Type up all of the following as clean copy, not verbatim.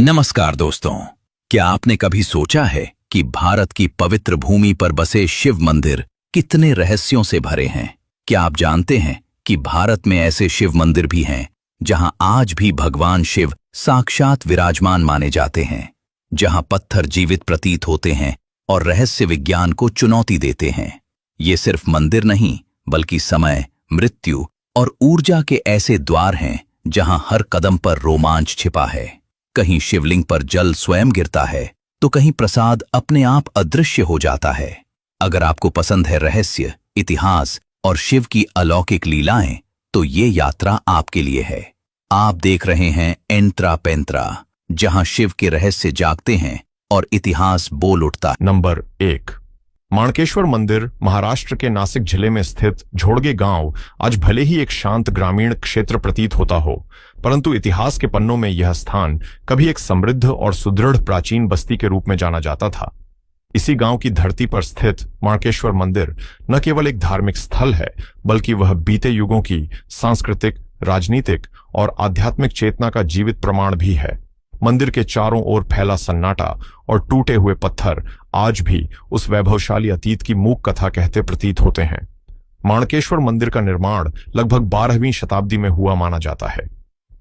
नमस्कार दोस्तों, क्या आपने कभी सोचा है कि भारत की पवित्र भूमि पर बसे शिव मंदिर कितने रहस्यों से भरे हैं? क्या आप जानते हैं कि भारत में ऐसे शिव मंदिर भी हैं जहां आज भी भगवान शिव साक्षात विराजमान माने जाते हैं, जहां पत्थर जीवित प्रतीत होते हैं और रहस्य विज्ञान को चुनौती देते हैं? ये सिर्फ मंदिर नहीं, बल्कि समय, मृत्यु और ऊर्जा के ऐसे द्वार हैं जहां हर कदम पर रोमांच छिपा है। कहीं शिवलिंग पर जल स्वयं गिरता है, तो कहीं प्रसाद अपने आप अदृश्य हो जाता है। अगर आपको पसंद है रहस्य, इतिहास और शिव की अलौकिक लीलाएं, तो ये यात्रा आपके लिए है। आप देख रहे हैं एंत्रा पेंत्रा, जहां शिव के रहस्य जागते हैं और इतिहास बोल उठता है। नंबर 1, माणकेश्वर मंदिर महाराष्ट्र के नासिक जिले में स्थित झोड़गे गांव आज भले ही एक शांत ग्रामीण क्षेत्र प्रतीत होता हो, परंतु इतिहास के पन्नों में यह स्थान कभी एक समृद्ध और सुदृढ़ प्राचीन बस्ती के रूप में जाना जाता था। इसी गांव की धरती पर स्थित माणकेश्वर मंदिर न केवल एक धार्मिक स्थल है, बल्कि वह बीते युगों की सांस्कृतिक, राजनीतिक और आध्यात्मिक चेतना का जीवित प्रमाण भी है। मंदिर के चारों ओर फैला सन्नाटा और टूटे हुए पत्थर आज भी उस वैभवशाली अतीत की मूक कथा कहते प्रतीत होते हैं। माणकेश्वर मंदिर का निर्माण लगभग 12वीं शताब्दी में हुआ माना जाता है।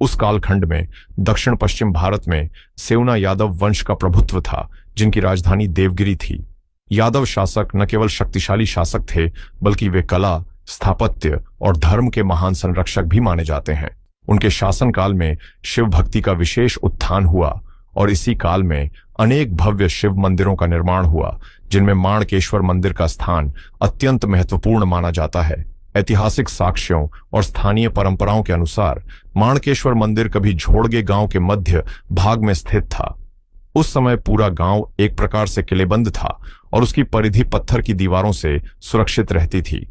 उस कालखंड में दक्षिण पश्चिम भारत में सेवना यादव वंश का प्रभुत्व था, जिनकी राजधानी देवगिरी थी। यादव शासक न केवल शक्तिशाली शासक थे, बल्कि वे कला, स्थापत्य और धर्म के महान संरक्षक भी माने जाते हैं। उनके शासनकाल में शिव भक्ति का विशेष उत्थान हुआ और इसी काल में अनेक भव्य शिव मंदिरों का निर्माण हुआ, जिनमें माणकेश्वर मंदिर का स्थान अत्यंत महत्वपूर्ण माना जाता है। ऐतिहासिक साक्ष्यों और स्थानीय परंपराओं के अनुसार माणकेश्वर मंदिर कभी झोड़गे गांव के मध्य भाग में स्थित था। उस समय पूरा गांव एक प्रकार से किलेबंद था और उसकी परिधि पत्थर की दीवारों से सुरक्षित रहती थी।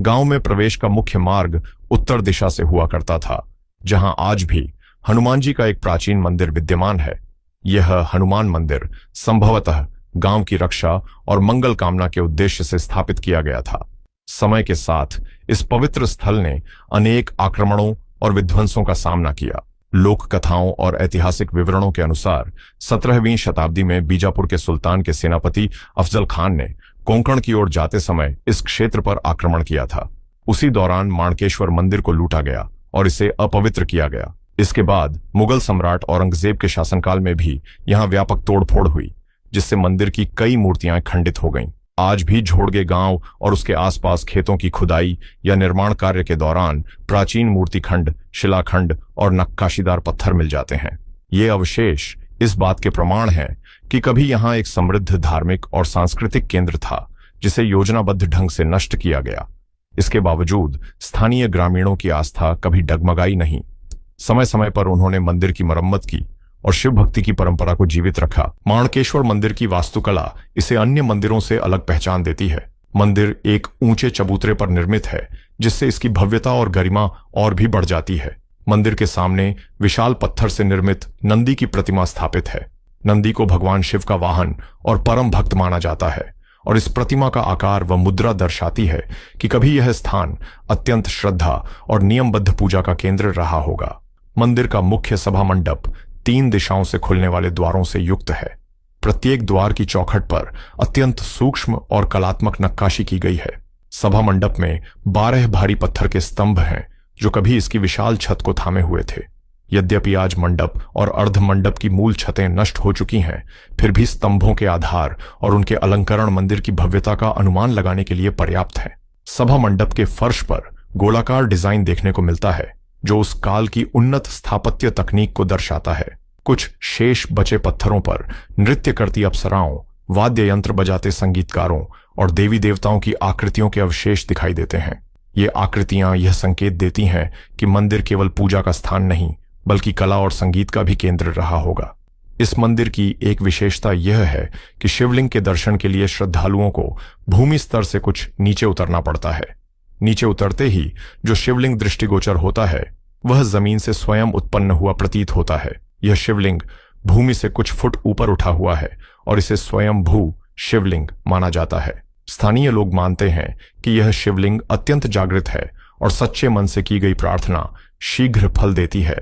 गांव में प्रवेश का मुख्य मार्ग उत्तर दिशा से हुआ करता था, जहां आज भी हनुमान जी का एक प्राचीन मंदिर विद्यमान है। यह हनुमान मंदिर संभवतः गांव की रक्षा और मंगल कामना के उद्देश्य से स्थापित किया गया था। समय के साथ इस पवित्र स्थल ने अनेक आक्रमणों और विध्वंसों का सामना किया। लोक कथाओं और ऐतिहासिक विवरणों के अनुसार 17वीं शताब्दी में बीजापुर के सुल्तान के सेनापति अफजल खान ने कोंकण की ओर जाते समय इस क्षेत्र पर आक्रमण किया था। उसी दौरान माणकेश्वर मंदिर को लूटा गया और इसे अपवित्र किया गया। इसके बाद मुगल सम्राट औरंगजेब के शासनकाल में भी यहां व्यापक तोड़फोड़ हुई, जिससे मंदिर की कई मूर्तियां खंडित हो गईं। आज भी झोड़गे गांव और उसके आसपास खेतों की खुदाई या निर्माण कार्य के दौरान प्राचीन मूर्तिखंड, शिलाखंड और नक्काशीदार पत्थर मिल जाते हैं। ये अवशेष इस बात के प्रमाण हैं कि कभी यहां एक समृद्ध धार्मिक और सांस्कृतिक केंद्र था, जिसे योजनाबद्ध ढंग से नष्ट किया गया। इसके बावजूद स्थानीय ग्रामीणों की आस्था कभी डगमगाई नहीं। समय समय पर उन्होंने मंदिर की मरम्मत की और शिव भक्ति की परंपरा को जीवित रखा। माणकेश्वर मंदिर की वास्तुकला इसे अन्य मंदिरों से अलग पहचान देती है। मंदिर एक ऊंचे चबूतरे पर निर्मित है, जिससे इसकी भव्यता और गरिमा और भी बढ़ जाती है। मंदिर के सामने विशाल पत्थर से निर्मित नंदी की प्रतिमा स्थापित है। नंदी को भगवान शिव का वाहन और परम भक्त माना जाता है और इस प्रतिमा का आकार व मुद्रा दर्शाती है कि कभी यह स्थान अत्यंत श्रद्धा और नियमबद्ध पूजा का केंद्र रहा होगा। मंदिर का मुख्य सभा मंडप 3 दिशाओं से खुलने वाले द्वारों से युक्त है। प्रत्येक द्वार की चौखट पर अत्यंत सूक्ष्म और कलात्मक नक्काशी की गई है। सभा मंडप में 12 भारी पत्थर के स्तंभ हैं, जो कभी इसकी विशाल छत को थामे हुए थे। यद्यपि आज मंडप और अर्ध मंडप की मूल छतें नष्ट हो चुकी हैं, फिर भी स्तंभों के आधार और उनके अलंकरण मंदिर की भव्यता का अनुमान लगाने के लिए पर्याप्त है। सभा मंडप के फर्श पर गोलाकार डिजाइन देखने को मिलता है, जो उस काल की उन्नत स्थापत्य तकनीक को दर्शाता है। कुछ शेष बचे पत्थरों पर नृत्य करती अप्सराओं, वाद्य यंत्र बजाते संगीतकारों और देवी देवताओं की आकृतियों के अवशेष दिखाई देते हैं। ये आकृतियां यह संकेत देती हैं कि मंदिर केवल पूजा का स्थान नहीं, बल्कि कला और संगीत का भी केंद्र रहा होगा। इस मंदिर की एक विशेषता यह है कि शिवलिंग के दर्शन के लिए श्रद्धालुओं को भूमि स्तर से कुछ नीचे उतरना पड़ता है। नीचे उतरते ही जो शिवलिंग दृष्टिगोचर होता है, वह जमीन से स्वयं उत्पन्न हुआ प्रतीत होता है। यह शिवलिंग भूमि से कुछ फुट ऊपर उठा हुआ है और इसे स्वयं भू शिवलिंग माना जाता है। स्थानीय लोग मानते हैं कि यह शिवलिंग अत्यंत जागृत है और सच्चे मन से की गई प्रार्थना शीघ्र फल देती है।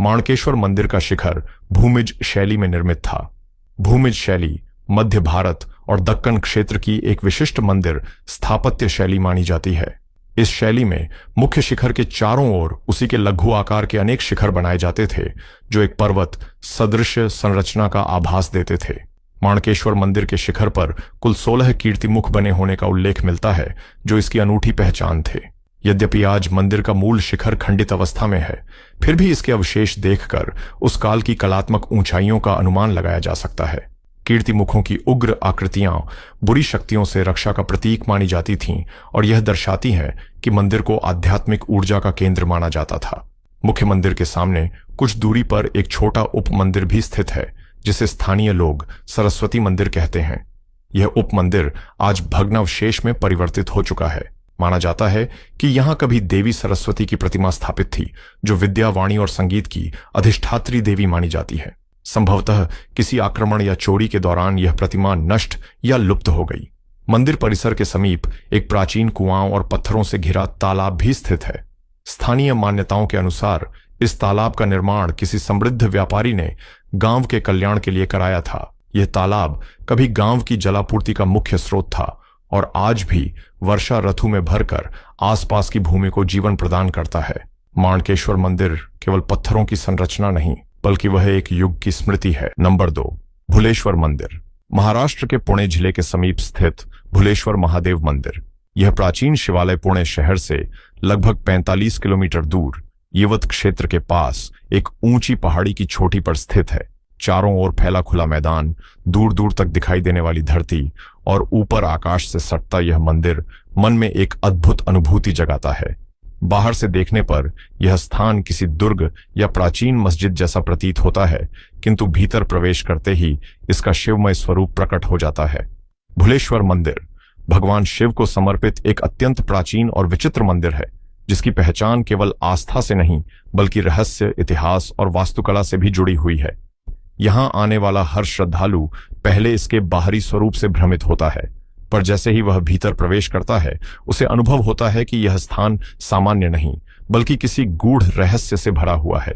माणकेश्वर मंदिर का शिखर भूमिज शैली में निर्मित था। भूमिज शैली मध्य भारत और दक्कन क्षेत्र की एक विशिष्ट मंदिर स्थापत्य शैली मानी जाती है। इस शैली में मुख्य शिखर के चारों ओर उसी के लघु आकार के अनेक शिखर बनाए जाते थे जो एक पर्वत सदृश संरचना का आभास देते थे। माणकेश्वर मंदिर के शिखर पर कुल 16 कीर्तिमुख बने होने का उल्लेख मिलता है जो इसकी अनूठी पहचान थे। यद्यपि आज मंदिर का मूल शिखर खंडित अवस्था में है, फिर भी इसके अवशेष देखकर उस काल की कलात्मक ऊंचाइयों का अनुमान लगाया जा सकता है। कीर्तिमुखों की उग्र आकृतियां बुरी शक्तियों से रक्षा का प्रतीक मानी जाती थीं और यह दर्शाती हैं कि मंदिर को आध्यात्मिक ऊर्जा का केंद्र माना जाता था। मुख्य मंदिर के सामने कुछ दूरी पर एक छोटा उप मंदिर भी स्थित है जिसे स्थानीय लोग सरस्वती मंदिर कहते हैं। यह उप मंदिर आज भग्नावशेष में परिवर्तित हो चुका है। माना जाता है कि यहां कभी देवी सरस्वती की प्रतिमा स्थापित थी जो विद्या, वाणी और संगीत की अधिष्ठात्री देवी मानी जाती है। संभवतः किसी आक्रमण या चोरी के दौरान यह प्रतिमा नष्ट या लुप्त हो गई। मंदिर परिसर के समीप एक प्राचीन कुआं और पत्थरों से घिरा तालाब भी स्थित है। स्थानीय मान्यताओं के अनुसार इस तालाब का निर्माण किसी समृद्ध व्यापारी ने गांव के कल्याण के लिए कराया था। यह तालाब कभी गांव की जलापूर्ति का मुख्य स्रोत था और आज भी वर्षा ऋतु में भरकर आसपास की भूमि को जीवन प्रदान करता है। माणकेश्वर मंदिर केवल पत्थरों की संरचना नहीं बल्कि वह एक युग की स्मृति है। नंबर 2, भुलेश्वर मंदिर। महाराष्ट्र के पुणे जिले के समीप स्थित भुलेश्वर महादेव मंदिर। यह प्राचीन शिवालय पुणे शहर से लगभग 45 किलोमीटर दूर येवत क्षेत्र के पास एक ऊंची पहाड़ी की चोटी पर स्थित है। चारों ओर फैला खुला मैदान, दूर दूर तक दिखाई देने वाली धरती और ऊपर आकाश से सटता यह मंदिर मन में एक अद्भुत अनुभूति जगाता है। बाहर से देखने पर यह स्थान किसी दुर्ग या प्राचीन मस्जिद जैसा प्रतीत होता है, किंतु भीतर प्रवेश करते ही इसका शिवमय स्वरूप प्रकट हो जाता है। भुलेश्वर मंदिर भगवान शिव को समर्पित एक अत्यंत प्राचीन और विचित्र मंदिर है जिसकी पहचान केवल आस्था से नहीं बल्कि रहस्य, इतिहास और वास्तुकला से भी जुड़ी हुई है। यहां आने वाला हर श्रद्धालु पहले इसके बाहरी स्वरूप से भ्रमित होता है, पर जैसे ही वह भीतर प्रवेश करता है उसे अनुभव होता है कि यह स्थान सामान्य नहीं बल्कि किसी गूढ़ रहस्य से भरा हुआ है।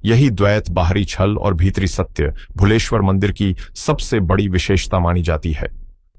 यही द्वैत, बाहरी छल और भीतरी सत्य भुलेश्वर मंदिर की सबसे बड़ी विशेषता मानी जाती है।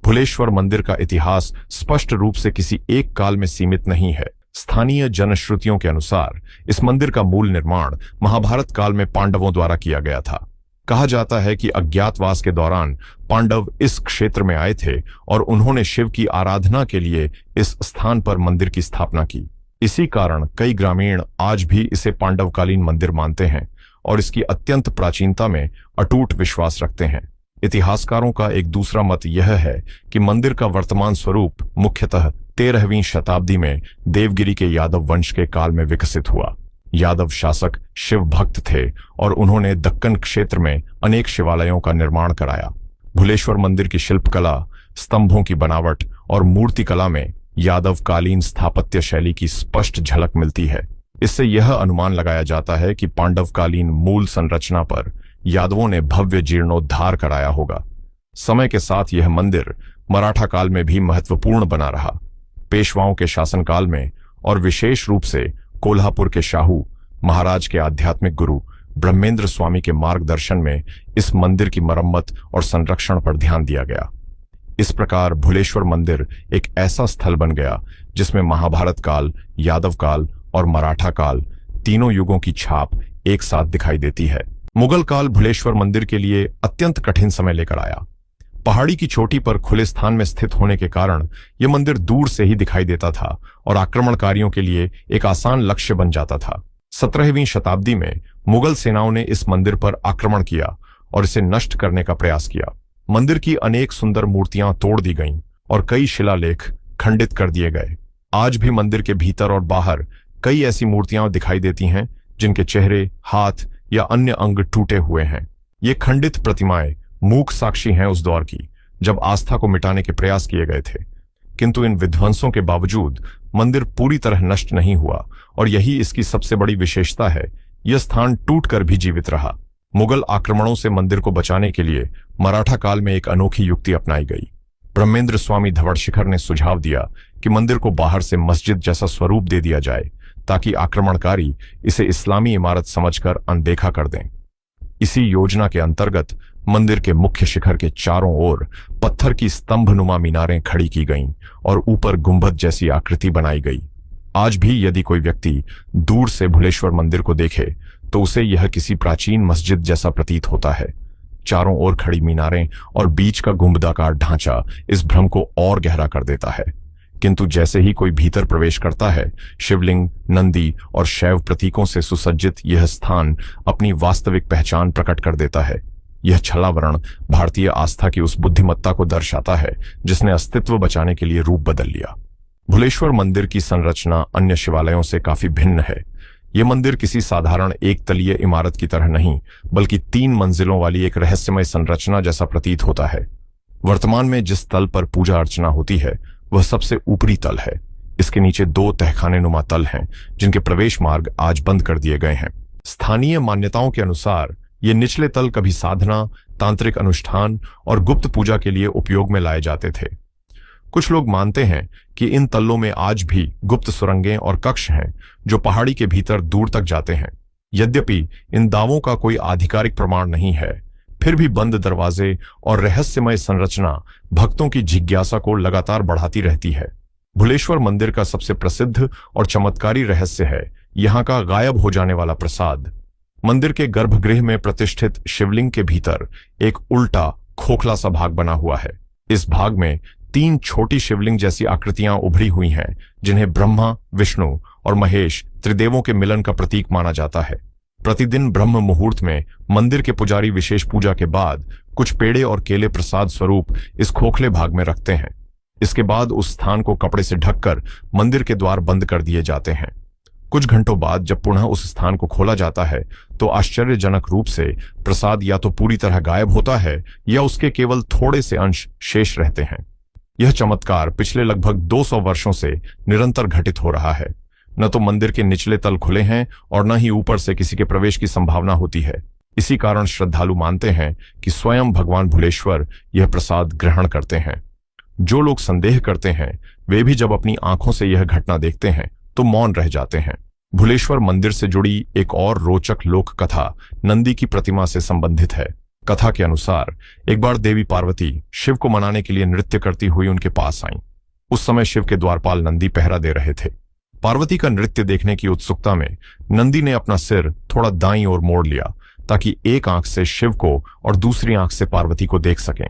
भुलेश्वर मंदिर का इतिहास स्पष्ट रूप से किसी एक काल में सीमित नहीं है। स्थानीय जनश्रुतियों के अनुसार इस मंदिर का मूल निर्माण महाभारत काल में पांडवों द्वारा किया गया था। कहा जाता है कि अज्ञातवास के दौरान पांडव इस क्षेत्र में आए थे और उन्होंने शिव की आराधना के लिए इस स्थान पर मंदिर की स्थापना की। इसी कारण कई ग्रामीण आज भी इसे पांडवकालीन मंदिर मानते हैं और इसकी अत्यंत प्राचीनता में अटूट विश्वास रखते हैं। इतिहासकारों का एक दूसरा मत यह है कि मंदिर का वर्तमान स्वरूप मुख्यतः 13वीं शताब्दी में देवगिरी के यादव वंश के काल में विकसित हुआ। यादव शासक शिव भक्त थे और उन्होंने दक्कन क्षेत्र में अनेक शिवालयों का निर्माण कराया। भुलेश्वर मंदिर की शिल्पकला, स्तंभों की बनावट और मूर्तिकला में यादवकालीन स्थापत्य शैली की स्पष्ट झलक मिलती है। इससे यह अनुमान लगाया जाता है कि पांडवकालीन मूल संरचना पर यादवों ने भव्य जीर्णोद्धार कराया होगा। समय के साथ यह मंदिर मराठा काल में भी महत्वपूर्ण बना रहा। पेशवाओं के शासनकाल में और विशेष रूप से कोल्हापुर के शाहू महाराज के आध्यात्मिक गुरु ब्रह्मेंद्र स्वामी के मार्गदर्शन में इस मंदिर की मरम्मत और संरक्षण पर ध्यान दिया गया। इस प्रकार भुलेश्वर मंदिर एक ऐसा स्थल बन गया जिसमें महाभारत काल, यादव काल और मराठा काल तीनों युगों की छाप एक साथ दिखाई देती है। मुगल काल भुलेश्वर मंदिर के लिए अत्यंत कठिन समय लेकर आया। पहाड़ी की चोटी पर खुले स्थान में स्थित होने के कारण यह मंदिर दूर से ही दिखाई देता था और आक्रमणकारियों के लिए एक आसान लक्ष्य बन जाता था। 17वीं शताब्दी में मुगल सेनाओं ने इस मंदिर पर आक्रमण किया और इसे नष्ट करने का प्रयास किया। मंदिर की अनेक सुंदर मूर्तियां तोड़ दी गईं और कई शिलालेख खंडित कर दिए गए। आज भी मंदिर के भीतर और बाहर कई ऐसी मूर्तियां दिखाई देती हैं जिनके चेहरे, हाथ या अन्य अंग टूटे हुए हैं। ये खंडित प्रतिमाएं मूक साक्षी हैं उस दौर की जब आस्था को मिटाने के प्रयास किए गए थे। किंतु इन विध्वंसों के बावजूद मंदिर पूरी तरह नष्ट नहीं हुआ और यही इसकी सबसे बड़ी विशेषता है। यह स्थान टूटकर भी जीवित रहा। मुगल आक्रमणों से मंदिर को बचाने के लिए मराठा काल में एक अनोखी युक्ति अपनाई गई। ब्रह्मेंद्र स्वामी धवड़शिखर ने सुझाव दिया कि मंदिर को बाहर से मस्जिद जैसा स्वरूप दे दिया जाए ताकि आक्रमणकारी इसे इस्लामी इमारत समझकर अनदेखा कर दें। इसी योजना के अंतर्गत मंदिर के मुख्य शिखर के चारों ओर पत्थर की स्तंभनुमा मीनारें खड़ी की गईं और ऊपर गुंबद जैसी आकृति बनाई गई। आज भी यदि कोई व्यक्ति दूर से भुलेश्वर मंदिर को देखे तो उसे यह किसी प्राचीन मस्जिद जैसा प्रतीत होता है। चारों ओर खड़ी मीनारें और बीच का गुंबदाकार ढांचा इस भ्रम को और गहरा कर देता है। किंतु जैसे ही कोई भीतर प्रवेश करता है, शिवलिंग, नंदी और शैव प्रतीकों से सुसज्जित यह स्थान अपनी वास्तविक पहचान प्रकट कर देता है। यह छलावरण भारतीय आस्था की उस बुद्धिमत्ता को दर्शाता है जिसने अस्तित्व बचाने के लिए रूप बदल लिया। भुलेश्वर मंदिर की संरचना अन्य शिवालयों से काफी भिन्न है। यह मंदिर किसी साधारण एक तलीय इमारत की तरह नहीं, बल्कि 3 मंजिलों वाली एक रहस्यमय संरचना जैसा प्रतीत होता है। वर्तमान में जिस तल पर पूजा अर्चना होती है वह सबसे ऊपरी तल है। इसके नीचे 2 तहखाने नुमा तल हैं, जिनके प्रवेश मार्ग आज बंद कर दिए गए हैं। स्थानीय मान्यताओं के अनुसार ये निचले तल कभी साधना, तांत्रिक अनुष्ठान और गुप्त पूजा के लिए उपयोग में लाए जाते थे। कुछ लोग मानते हैं कि इन तल्लों में आज भी गुप्त सुरंगें और कक्ष हैं जो पहाड़ी के भीतर दूर तक जाते हैं। यद्यपि इन दावों का कोई आधिकारिक प्रमाण नहीं है, फिर भी बंद दरवाजे और रहस्यमय संरचना भक्तों की जिज्ञासा को लगातार बढ़ाती रहती है। भुलेश्वर मंदिर का सबसे प्रसिद्ध और चमत्कारी रहस्य है यहाँ का गायब हो जाने वाला प्रसाद। मंदिर के गर्भगृह में प्रतिष्ठित शिवलिंग के भीतर एक उल्टा खोखला सा भाग बना हुआ है। इस भाग में 3 छोटी शिवलिंग जैसी आकृतियां उभरी हुई हैं, जिन्हें ब्रह्मा, विष्णु और महेश त्रिदेवों के मिलन का प्रतीक माना जाता है। प्रतिदिन ब्रह्म मुहूर्त में मंदिर के पुजारी विशेष पूजा के बाद कुछ पेड़े और केले प्रसाद स्वरूप इस खोखले भाग में रखते हैं। इसके बाद उस स्थान को कपड़े से ढककर मंदिर के द्वार बंद कर दिए जाते हैं। कुछ घंटों बाद जब पुनः उस स्थान को खोला जाता है तो आश्चर्यजनक रूप से प्रसाद या तो पूरी तरह गायब होता है या उसके केवल थोड़े से अंश शेष रहते हैं। यह चमत्कार पिछले लगभग 200 वर्षों से निरंतर घटित हो रहा है। न तो मंदिर के निचले तल खुले हैं और न ही ऊपर से किसी के प्रवेश की संभावना होती है। इसी कारण श्रद्धालु मानते हैं कि स्वयं भगवान भुलेश्वर यह प्रसाद ग्रहण करते हैं। जो लोग संदेह करते हैं वे भी जब अपनी आंखों से यह घटना देखते हैं तो मौन रह जाते हैं। भुलेश्वर मंदिर से जुड़ी एक और रोचक लोक कथा नंदी की प्रतिमा से संबंधित है। कथा के अनुसार एक बार देवी पार्वती शिव को मनाने के लिए नृत्य करती हुई उनके पास आईं। उस समय शिव के द्वारपाल नंदी पहरा दे रहे थे। पार्वती का नृत्य देखने की उत्सुकता में नंदी ने अपना सिर थोड़ा दाईं ओर मोड़ लिया ताकि एक आंख से शिव को और दूसरी आंख से पार्वती को देख सकें।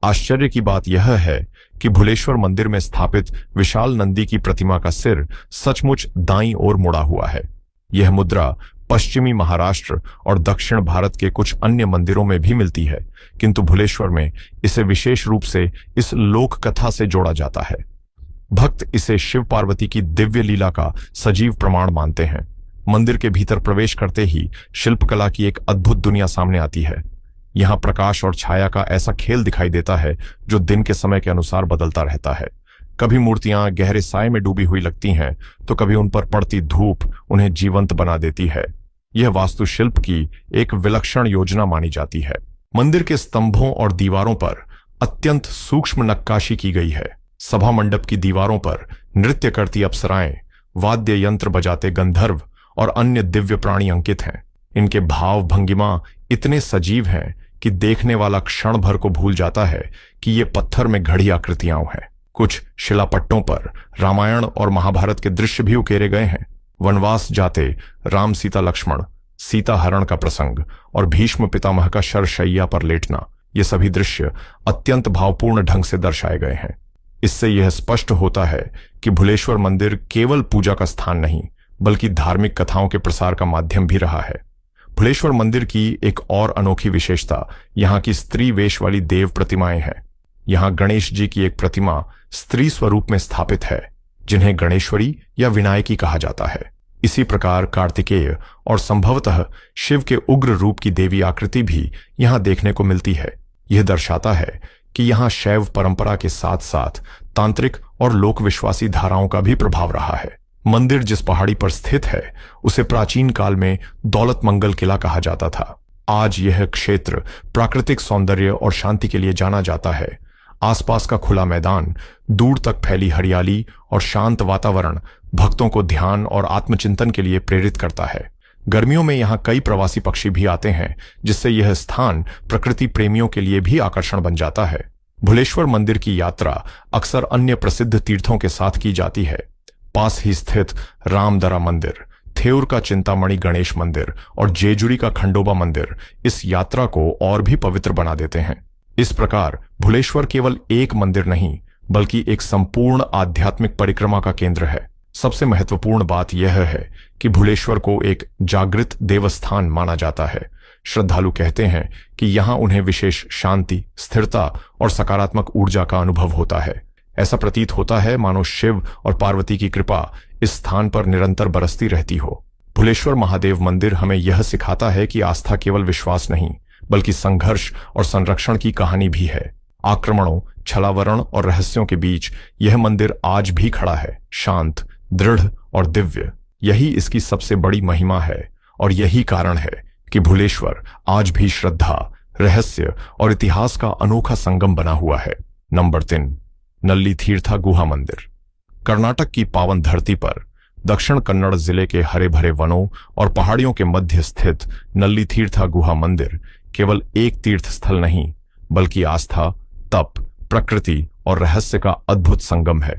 आश्चर्य की बात यह है कि भुलेश्वर मंदिर में स्थापित विशाल नंदी की प्रतिमा का सिर सचमुच दाईं ओर मुड़ा हुआ है। यह मुद्रा पश्चिमी महाराष्ट्र और दक्षिण भारत के कुछ अन्य मंदिरों में भी मिलती है, किंतु भुलेश्वर में इसे विशेष रूप से इस लोक कथा से जोड़ा जाता है। भक्त इसे शिव पार्वती की दिव्य लीला का सजीव प्रमाण मानते हैं। मंदिर के भीतर प्रवेश करते ही शिल्पकला की एक अद्भुत दुनिया सामने आती है। यहाँ प्रकाश और छाया का ऐसा खेल दिखाई देता है जो दिन के समय के अनुसार बदलता रहता है। कभी मूर्तियां गहरे साए में डूबी हुई लगती हैं तो कभी उन पर पड़ती धूप उन्हें जीवंत बना देती है। यह वास्तुशिल्प की एक विलक्षण योजना मानी जाती है। मंदिर के स्तंभों और दीवारों पर अत्यंत सूक्ष्म नक्काशी की गई है। सभा मंडप की दीवारों पर नृत्य करती अप्सराएं, वाद्य यंत्र बजाते गंधर्व और अन्य दिव्य प्राणी अंकित हैं। इनके भाव भंगिमा इतने सजीव हैं कि देखने वाला क्षण भर को भूल जाता है कि ये पत्थर में घड़ी आकृतियां हैं। कुछ शिलापट्टों पर रामायण और महाभारत के दृश्य भी उकेरे गए हैं। वनवास जाते राम सीता लक्ष्मण, सीता हरण का प्रसंग और भीष्म पितामह का शरशैया पर लेटना, ये सभी दृश्य अत्यंत भावपूर्ण ढंग से दर्शाए गए हैं। इससे यह स्पष्ट होता है कि भुलेश्वर मंदिर केवल पूजा का स्थान नहीं बल्कि धार्मिक कथाओं के प्रसार का माध्यम भी रहा है। भुलेश्वर मंदिर की एक और अनोखी विशेषता यहाँ की स्त्री वेश वाली देव प्रतिमाएं हैं। यहाँ गणेश जी की एक प्रतिमा स्त्री स्वरूप में स्थापित है, जिन्हें गणेश्वरी या विनायकी कहा जाता है। इसी प्रकार कार्तिकेय और संभवतः शिव के उग्र रूप की देवी आकृति भी यहाँ देखने को मिलती है। यह दर्शाता है कि यहाँ शैव परंपरा के साथ साथ तांत्रिक और लोक विश्वासी धाराओं का भी प्रभाव रहा है। मंदिर जिस पहाड़ी पर स्थित है उसे प्राचीन काल में दौलत मंगल किला कहा जाता था। आज यह क्षेत्र प्राकृतिक सौंदर्य और शांति के लिए जाना जाता है। आसपास का खुला मैदान, दूर तक फैली हरियाली और शांत वातावरण भक्तों को ध्यान और आत्मचिंतन के लिए प्रेरित करता है। गर्मियों में यहाँ कई प्रवासी पक्षी भी आते हैं, जिससे यह स्थान प्रकृति प्रेमियों के लिए भी आकर्षण बन जाता है। भुलेश्वर मंदिर की यात्रा अक्सर अन्य प्रसिद्ध तीर्थों के साथ की जाती है। पास ही स्थित रामदरा मंदिर, थेऊर का चिंतामणि गणेश मंदिर और जेजुरी का खंडोबा मंदिर इस यात्रा को और भी पवित्र बना देते हैं। इस प्रकार भुलेश्वर केवल एक मंदिर नहीं, बल्कि एक संपूर्ण आध्यात्मिक परिक्रमा का केंद्र है। सबसे महत्वपूर्ण बात यह है कि भुलेश्वर को एक जागृत देवस्थान माना जाता है। श्रद्धालु कहते हैं कि यहां उन्हें विशेष शांति, स्थिरता और सकारात्मक ऊर्जा का अनुभव होता है। ऐसा प्रतीत होता है मानो शिव और पार्वती की कृपा इस स्थान पर निरंतर बरसती रहती हो। भुलेश्वर महादेव मंदिर हमें यह सिखाता है कि आस्था केवल विश्वास नहीं, बल्कि संघर्ष और संरक्षण की कहानी भी है। आक्रमणों, छलावरण और रहस्यों के बीच यह मंदिर आज भी खड़ा है, शांत, दृढ़ और दिव्य। यही इसकी सबसे बड़ी महिमा है और यही कारण है कि भुलेश्वर आज भी श्रद्धा, रहस्य और इतिहास का अनोखा संगम बना हुआ है। नंबर 3, नल्ली तीर्था गुहा मंदिर। कर्नाटक की पावन धरती पर दक्षिण कन्नड़ जिले के हरे भरे वनों और पहाड़ियों के मध्य स्थित नल्ली तीर्था गुहा मंदिर केवल एक तीर्थ स्थल नहीं, बल्कि आस्था, तप, प्रकृति और रहस्य का अद्भुत संगम है।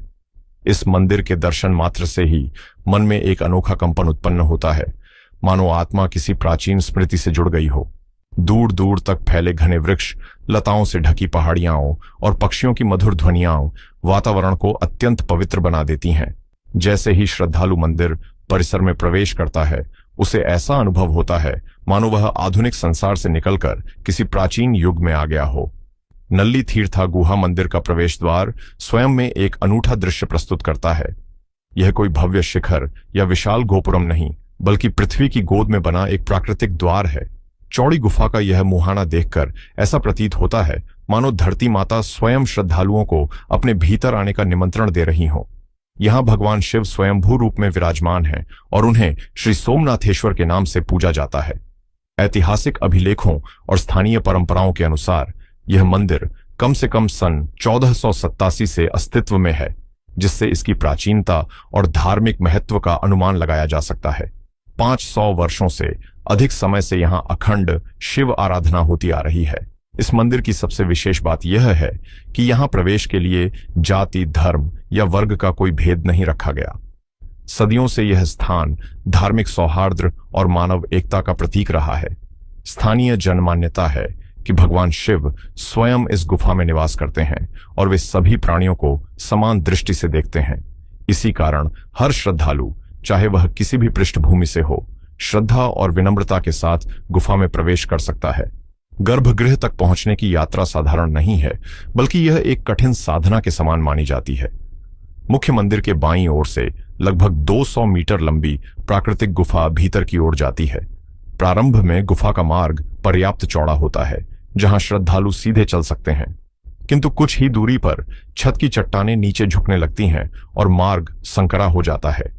इस मंदिर के दर्शन मात्र से ही मन में एक अनोखा कंपन उत्पन्न होता है, मानो आत्मा किसी प्राचीन स्मृति से जुड़ गई हो। दूर दूर तक फैले घने वृक्ष, लताओं से ढकी पहाड़ियां और पक्षियों की मधुर ध्वनियां वातावरण को अत्यंत पवित्र बना देती हैं। जैसे ही श्रद्धालु मंदिर परिसर में प्रवेश करता है, उसे ऐसा अनुभव होता है मानो वह आधुनिक संसार से निकलकर किसी प्राचीन युग में आ गया हो। नल्ली तीर्था गुहा मंदिर का प्रवेश द्वार स्वयं में एक अनूठा दृश्य प्रस्तुत करता है। यह कोई भव्य शिखर या विशाल गोपुरम नहीं, बल्कि पृथ्वी की गोद में बना एक प्राकृतिक द्वार है। चौड़ी गुफा का यह मुहाना देखकर ऐसा प्रतीत होता है मानो धरती माता स्वयं श्रद्धालुओं को अपने भीतर आने का निमंत्रण दे रही हो। यहाँ भगवान शिव स्वयंभू रूप में विराजमान हैं और उन्हें श्री सोमनाथेश्वर के नाम से पूजा जाता है। ऐतिहासिक अभिलेखों और स्थानीय परंपराओं के अनुसार यह मंदिर कम से कम सन 1487 से अस्तित्व में है, जिससे इसकी प्राचीनता और धार्मिक महत्व का अनुमान लगाया जा सकता है। 500 वर्षों से अधिक समय से यहाँ अखंड शिव आराधना होती आ रही है। इस मंदिर की सबसे विशेष बात यह है कि यहाँ प्रवेश के लिए जाति, धर्म या वर्ग का कोई भेद नहीं रखा गया। सदियों से यह स्थान धार्मिक सौहार्द और मानव एकता का प्रतीक रहा है। स्थानीय जनमान्यता है कि भगवान शिव स्वयं इस गुफा में निवास करते हैं और वे सभी प्राणियों को समान दृष्टि से देखते हैं। इसी कारण हर श्रद्धालु, चाहे वह किसी भी पृष्ठभूमि से हो, श्रद्धा और विनम्रता के साथ गुफा में प्रवेश कर सकता है। गर्भगृह तक पहुंचने की यात्रा साधारण नहीं है, बल्कि यह एक कठिन साधना के समान मानी जाती है। मुख्य मंदिर के बाईं ओर से लगभग 200 मीटर लंबी प्राकृतिक गुफा भीतर की ओर जाती है। प्रारंभ में गुफा का मार्ग पर्याप्त चौड़ा होता है, जहां श्रद्धालु सीधे चल सकते हैं, किंतु कुछ ही दूरी पर छत की चट्टानें नीचे झुकने लगती हैं और मार्ग संकरा हो जाता है।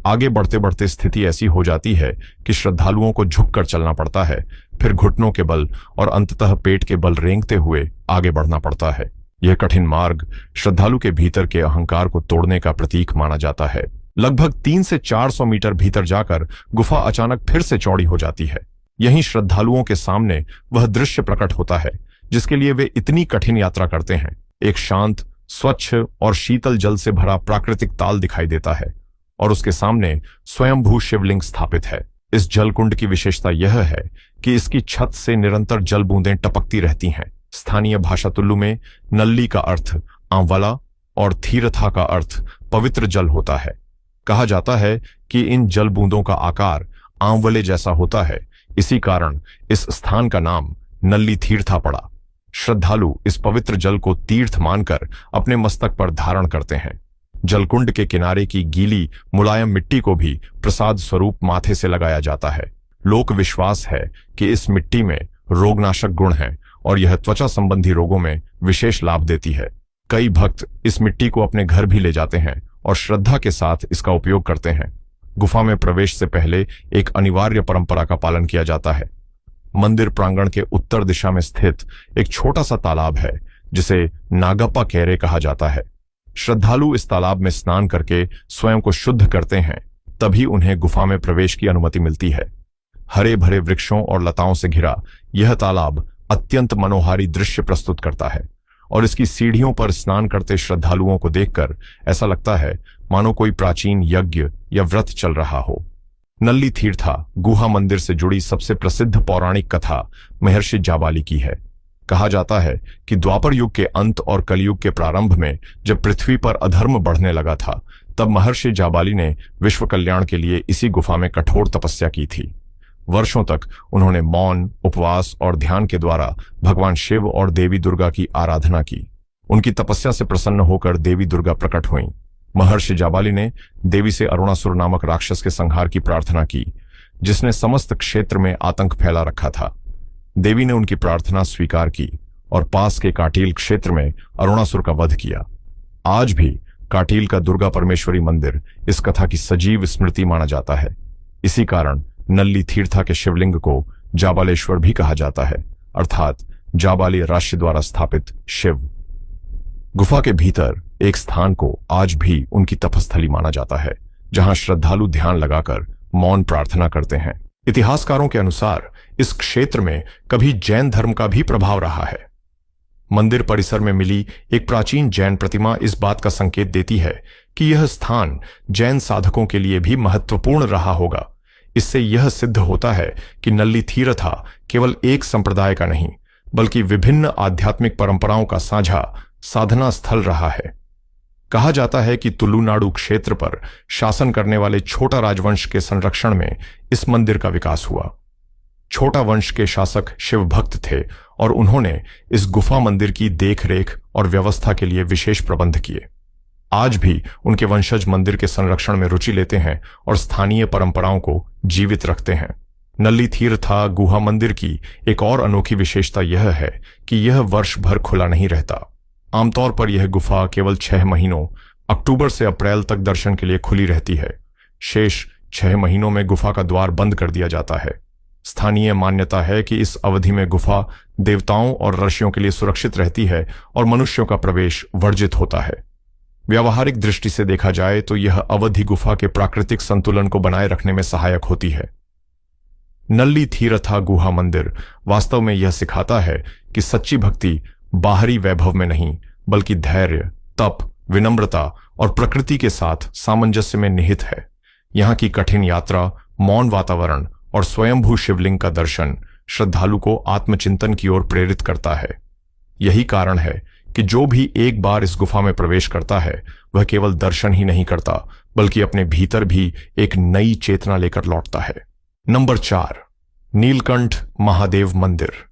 आगे बढ़ते बढ़ते स्थिति ऐसी हो जाती है कि श्रद्धालुओं को झुककर चलना पड़ता है, फिर घुटनों के बल और अंततः पेट के बल रेंगते हुए आगे बढ़ना पड़ता है। यह कठिन मार्ग श्रद्धालु के भीतर के अहंकार को तोड़ने का प्रतीक माना जाता है। लगभग 300 से 400 मीटर भीतर जाकर गुफा अचानक फिर से चौड़ी हो जाती है। यहीं श्रद्धालुओं के सामने वह दृश्य प्रकट होता है जिसके लिए वे इतनी कठिन यात्रा करते हैं। एक शांत, स्वच्छ और शीतल जल से भरा प्राकृतिक ताल दिखाई देता है और उसके सामने स्वयंभू शिवलिंग स्थापित है। इस जलकुंड की विशेषता यह है कि इसकी छत से निरंतर जल बूंदें टपकती रहती हैं। स्थानीय भाषा तुल्लु में नल्ली का अर्थ आंवला और थीरथा का अर्थ पवित्र जल होता है। कहा जाता है कि इन जल बूंदों का आकार आंवले जैसा होता है, इसी कारण इस स्थान का नाम नल्ली तीर्था पड़ा। श्रद्धालु इस पवित्र जल को तीर्थ मानकर अपने मस्तक पर धारण करते हैं। जलकुंड के किनारे की गीली मुलायम मिट्टी को भी प्रसाद स्वरूप माथे से लगाया जाता है। लोक विश्वास है कि इस मिट्टी में रोगनाशक गुण हैं और यह त्वचा संबंधी रोगों में विशेष लाभ देती है। कई भक्त इस मिट्टी को अपने घर भी ले जाते हैं और श्रद्धा के साथ इसका उपयोग करते हैं। गुफा में प्रवेश से पहले एक अनिवार्य परंपरा का पालन किया जाता है। मंदिर प्रांगण के उत्तर दिशा में स्थित एक छोटा सा तालाब है जिसे नागप्पा केरे कहा जाता है। श्रद्धालु इस तालाब में स्नान करके स्वयं को शुद्ध करते हैं, तभी उन्हें गुफा में प्रवेश की अनुमति मिलती है। हरे भरे वृक्षों और लताओं से घिरा यह तालाब अत्यंत मनोहारी दृश्य प्रस्तुत करता है और इसकी सीढ़ियों पर स्नान करते श्रद्धालुओं को देखकर ऐसा लगता है मानो कोई प्राचीन यज्ञ या व्रत चल रहा हो। नल्ली तीर्था गुहा मंदिर से जुड़ी सबसे प्रसिद्ध पौराणिक कथा महर्षि जाबाली की है। कहा जाता है कि द्वापर युग के अंत और कलयुग के प्रारंभ में जब पृथ्वी पर अधर्म बढ़ने लगा था, तब महर्षि जाबाली ने विश्व कल्याण के लिए इसी गुफा में कठोर तपस्या की थी। वर्षों तक उन्होंने मौन, उपवास और ध्यान के द्वारा भगवान शिव और देवी दुर्गा की आराधना की। उनकी तपस्या से प्रसन्न होकर देवी दुर्गा प्रकट हुईं। महर्षि जाबाली ने देवी से अरुणासुर नामक राक्षस के संहार की प्रार्थना की, जिसने समस्त क्षेत्र में आतंक फैला रखा था। देवी ने उनकी प्रार्थना स्वीकार की और पास के काटील क्षेत्र में अरुणासुर का वध किया। आज भी काटील का दुर्गा परमेश्वरी मंदिर इस कथा की सजीव स्मृति माना जाता है। इसी कारण नल्ली तीर्था के शिवलिंग को जाबालेश्वर भी कहा जाता है, अर्थात जाबाली राशि द्वारा स्थापित शिव। गुफा के भीतर एक स्थान को आज भी उनकी तपस्थली माना जाता है, जहां श्रद्धालु ध्यान लगाकर मौन प्रार्थना करते हैं। इतिहासकारों के अनुसार इस क्षेत्र में कभी जैन धर्म का भी प्रभाव रहा है। मंदिर परिसर में मिली एक प्राचीन जैन प्रतिमा इस बात का संकेत देती है कि यह स्थान जैन साधकों के लिए भी महत्वपूर्ण रहा होगा। इससे यह सिद्ध होता है कि नल्ली तीर्था केवल एक संप्रदाय का नहीं, बल्कि विभिन्न आध्यात्मिक परंपराओं का साझा साधना स्थल रहा है। कहा जाता है कि तुलुनाडु क्षेत्र पर शासन करने वाले छोटा राजवंश के संरक्षण में इस मंदिर का विकास हुआ। छोटा वंश के शासक शिव भक्त थे और उन्होंने इस गुफा मंदिर की देखरेख और व्यवस्था के लिए विशेष प्रबंध किए। आज भी उनके वंशज मंदिर के संरक्षण में रुचि लेते हैं और स्थानीय परंपराओं को जीवित रखते हैं। नल्ली तीर्था गुहा मंदिर की एक और अनोखी विशेषता यह है कि यह वर्ष भर खुला नहीं रहता। आमतौर पर यह गुफा केवल 6 महीनों अक्टूबर से अप्रैल तक दर्शन के लिए खुली रहती है। शेष 6 महीनों में गुफा का द्वार बंद कर दिया जाता है। स्थानीय मान्यता है कि इस अवधि में गुफा देवताओं और ऋषियों के लिए सुरक्षित रहती है और मनुष्यों का प्रवेश वर्जित होता है। व्यावहारिक दृष्टि से देखा जाए तो यह अवधि गुफा के प्राकृतिक संतुलन को बनाए रखने में सहायक होती है। नल्ली तीर्था गुहा मंदिर वास्तव में यह सिखाता है कि सच्ची भक्ति बाहरी वैभव में नहीं, बल्कि धैर्य, तप, विनम्रता और प्रकृति के साथ सामंजस्य में निहित है। यहाँ की कठिन यात्रा, मौन वातावरण और स्वयंभू शिवलिंग का दर्शन श्रद्धालु को आत्मचिंतन की ओर प्रेरित करता है। यही कारण है कि जो भी एक बार इस गुफा में प्रवेश करता है, वह केवल दर्शन ही नहीं करता, बल्कि अपने भीतर भी एक नई चेतना लेकर लौटता है। नंबर 4, नीलकंठ महादेव मंदिर।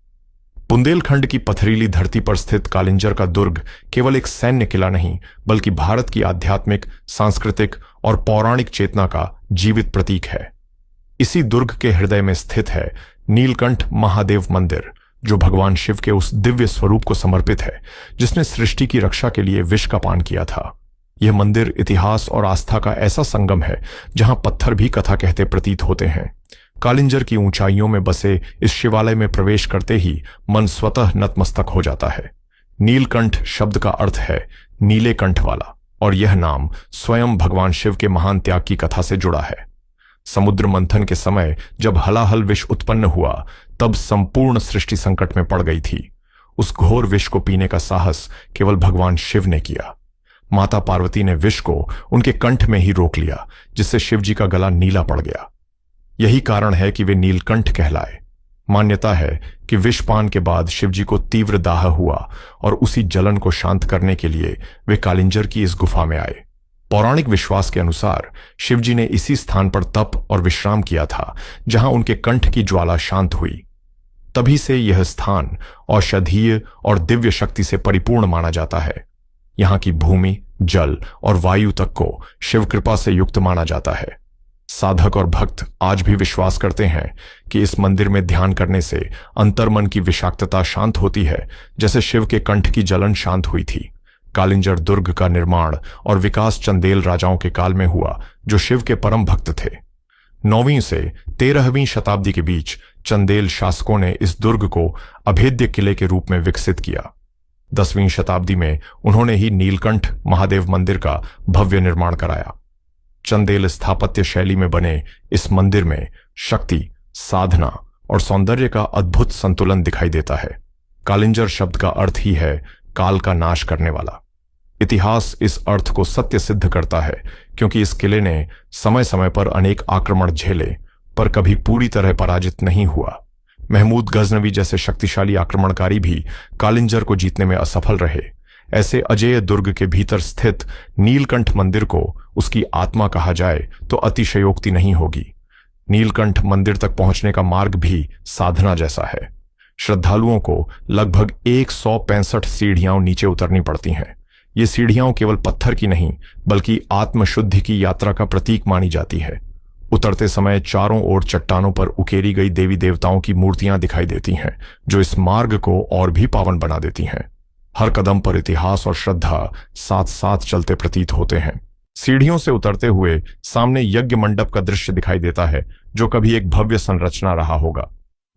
बुंदेलखंड की पथरीली धरती पर स्थित कालिंजर का दुर्ग केवल एक सैन्य किला नहीं, बल्कि भारत की आध्यात्मिक, सांस्कृतिक और पौराणिक चेतना का जीवित प्रतीक है। इसी दुर्ग के हृदय में स्थित है नीलकंठ महादेव मंदिर, जो भगवान शिव के उस दिव्य स्वरूप को समर्पित है जिसने सृष्टि की रक्षा के लिए विष का पान किया था। यह मंदिर इतिहास और आस्था का ऐसा संगम है जहां पत्थर भी कथा कहते प्रतीत होते हैं। कालिंजर की ऊंचाइयों में बसे इस शिवालय में प्रवेश करते ही मन स्वतः नतमस्तक हो जाता है। नीलकंठ शब्द का अर्थ है नीले कंठ वाला, और यह नाम स्वयं भगवान शिव के महान त्याग की कथा से जुड़ा है। समुद्र मंथन के समय जब हलाहल विष उत्पन्न हुआ, तब संपूर्ण सृष्टि संकट में पड़ गई थी। उस घोर विष को पीने का साहस केवल भगवान शिव ने किया। माता पार्वती ने विष को उनके कंठ में ही रोक लिया, जिससे शिवजी का गला नीला पड़ गया। यही कारण है कि वे नीलकंठ कहलाए। मान्यता है कि विषपान के बाद शिवजी को तीव्र दाह हुआ और उसी जलन को शांत करने के लिए वे कालिंजर की इस गुफा में आए। पौराणिक विश्वास के अनुसार शिवजी ने इसी स्थान पर तप और विश्राम किया था, जहां उनके कंठ की ज्वाला शांत हुई। तभी से यह स्थान औषधीय और दिव्य शक्ति से परिपूर्ण माना जाता है। यहाँ की भूमि, जल और वायु तक को शिव कृपा से युक्त माना जाता है। साधक और भक्त आज भी विश्वास करते हैं कि इस मंदिर में ध्यान करने से अंतर्मन की विषाक्तता शांत होती है, जैसे शिव के कंठ की जलन शांत हुई थी। कालिंजर दुर्ग का निर्माण और विकास चंदेल राजाओं के काल में हुआ, जो शिव के परम भक्त थे। 9वीं से 13वीं शताब्दी के बीच चंदेल शासकों ने इस दुर्ग को अभेद्य किले के रूप में विकसित किया। 10वीं शताब्दी में उन्होंने ही नीलकंठ महादेव मंदिर का भव्य निर्माण कराया। चंदेल स्थापत्य शैली में बने इस मंदिर में शक्ति, साधना और सौंदर्य का अद्भुत संतुलन दिखाई देता है। कालिंजर शब्द का अर्थ ही है काल का नाश करने वाला। इतिहास इस अर्थ को सत्य सिद्ध करता है, क्योंकि इस किले ने समय समय पर अनेक आक्रमण झेले पर कभी पूरी तरह पराजित नहीं हुआ। महमूद गजनवी जैसे शक्तिशाली आक्रमणकारी भी कालिंजर को जीतने में असफल रहे। ऐसे अजेय दुर्ग के भीतर स्थित नीलकंठ मंदिर को उसकी आत्मा कहा जाए तो अतिशयोक्ति नहीं होगी। नीलकंठ मंदिर तक पहुंचने का मार्ग भी साधना जैसा है। श्रद्धालुओं को लगभग 165 सीढ़ियां नीचे उतरनी पड़ती हैं। ये सीढ़ियां केवल पत्थर की नहीं बल्कि आत्मशुद्धि की यात्रा का प्रतीक मानी जाती है। उतरते समय चारों ओर चट्टानों पर उकेरी गई देवी देवताओं की मूर्तियां दिखाई देती हैं, जो इस मार्ग को और भी पावन बना देती हैं। हर कदम पर इतिहास और श्रद्धा साथ साथ चलते प्रतीत होते हैं। सीढ़ियों से उतरते हुए सामने यज्ञ मंडप का दृश्य दिखाई देता है, जो कभी एक भव्य संरचना रहा होगा।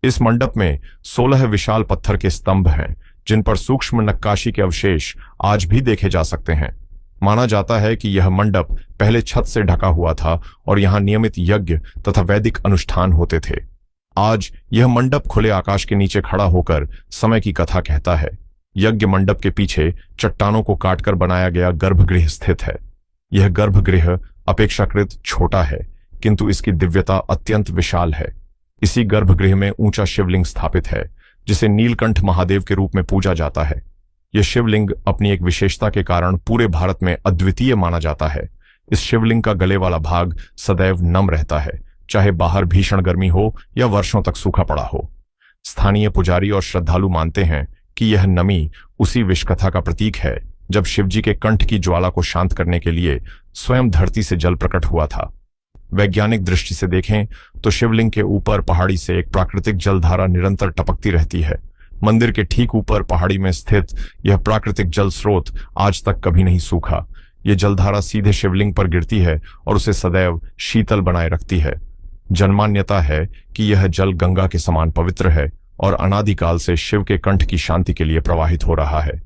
इस मंडप में 16 विशाल पत्थर के स्तंभ हैं, जिन पर सूक्ष्म नक्काशी के अवशेष आज भी देखे जा सकते हैं। माना जाता है कि यह मंडप पहले छत से ढका हुआ था और यहां नियमित यज्ञ तथा वैदिक अनुष्ठान होते थे। आज यह मंडप खुले आकाश के नीचे खड़ा होकर समय की कथा कहता है। यज्ञ मंडप के पीछे चट्टानों को काटकर बनाया गया गर्भगृह स्थित है। यह गर्भगृह अपेक्षाकृत छोटा है, किंतु इसकी दिव्यता अत्यंत विशाल है। इसी गर्भगृह में ऊंचा शिवलिंग स्थापित है, जिसे नीलकंठ महादेव के रूप में पूजा जाता है। यह शिवलिंग अपनी एक विशेषता के कारण पूरे भारत में अद्वितीय माना जाता है। इस शिवलिंग का गले वाला भाग सदैव नम रहता है, चाहे बाहर भीषण गर्मी हो या वर्षों तक सूखा पड़ा हो। स्थानीय पुजारी और श्रद्धालु मानते हैं कि यह नमी उसी विषकथा का प्रतीक है, जब शिवजी के कंठ की ज्वाला को शांत करने के लिए स्वयं धरती से जल प्रकट हुआ था। वैज्ञानिक दृष्टि से देखें तो शिवलिंग के ऊपर पहाड़ी से एक प्राकृतिक जलधारा निरंतर टपकती रहती है। मंदिर के ठीक ऊपर पहाड़ी में स्थित यह प्राकृतिक जल स्रोत आज तक कभी नहीं सूखा। यह जलधारा सीधे शिवलिंग पर गिरती है और उसे सदैव शीतल बनाए रखती है। जनमान्यता है कि यह जल गंगा के समान पवित्र है और अनादिकाल से शिव के कंठ की शांति के लिए प्रवाहित हो रहा है।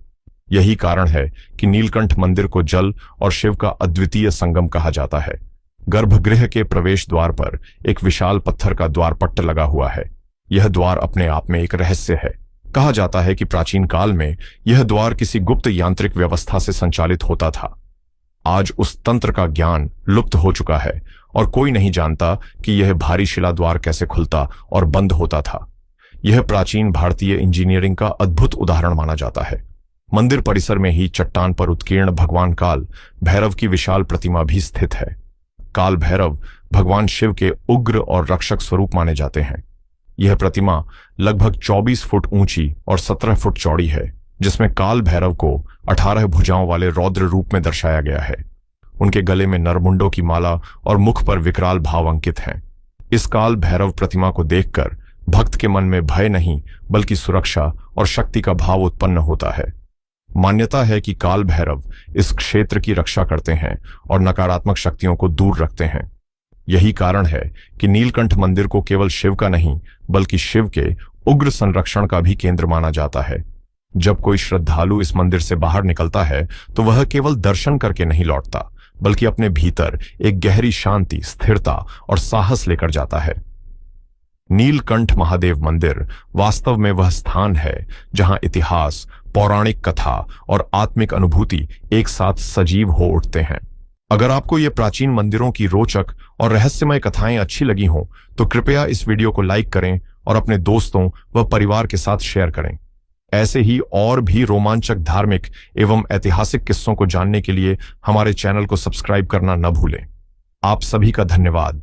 यही कारण है कि नीलकंठ मंदिर को जल और शिव का अद्वितीय संगम कहा जाता है। गर्भगृह के प्रवेश द्वार पर एक विशाल पत्थर का द्वारपट्ट लगा हुआ है। यह द्वार अपने आप में एक रहस्य है। कहा जाता है कि प्राचीन काल में यह द्वार किसी गुप्त यांत्रिक व्यवस्था से संचालित होता था। आज उस तंत्र का ज्ञान लुप्त हो चुका है और कोई नहीं जानता कि यह भारी शिला द्वार कैसे खुलता और बंद होता था। यह प्राचीन भारतीय इंजीनियरिंग का अद्भुत उदाहरण माना जाता है। मंदिर परिसर में ही चट्टान पर उत्कीर्ण भगवान काल भैरव की विशाल प्रतिमा भी स्थित है। काल भैरव भगवान शिव के उग्र और रक्षक स्वरूप माने जाते हैं। यह प्रतिमा लगभग 24 फुट ऊंची और 17 फुट चौड़ी है, जिसमें काल भैरव को 18 भुजाओं वाले रौद्र रूप में दर्शाया गया है। उनके गले में नरमुंडों की माला और मुख पर विकराल भाव अंकित हैं। इस काल भैरव प्रतिमा को देखकर भक्त के मन में भय नहीं बल्कि सुरक्षा और शक्ति का भाव उत्पन्न होता है। मान्यता है कि काल भैरव इस क्षेत्र की रक्षा करते हैं और नकारात्मक शक्तियों को दूर रखते हैं। यही कारण है कि नीलकंठ मंदिर को केवल शिव का नहीं बल्कि शिव के उग्र संरक्षण का भी केंद्र माना जाता है। जब कोई श्रद्धालु इस मंदिर से बाहर निकलता है तो वह केवल दर्शन करके नहीं लौटता, बल्कि अपने भीतर एक गहरी शांति, स्थिरता और साहस लेकर जाता है। नीलकंठ महादेव मंदिर वास्तव में वह स्थान है जहां इतिहास, पौराणिक कथा और आत्मिक अनुभूति एक साथ सजीव हो उठते हैं। अगर आपको ये प्राचीन मंदिरों की रोचक और रहस्यमय कथाएं अच्छी लगी हों तो कृपया इस वीडियो को लाइक करें और अपने दोस्तों व परिवार के साथ शेयर करें। ऐसे ही और भी रोमांचक धार्मिक एवं ऐतिहासिक किस्सों को जानने के लिए हमारे चैनल को सब्सक्राइब करना न भूलें। आप सभी का धन्यवाद।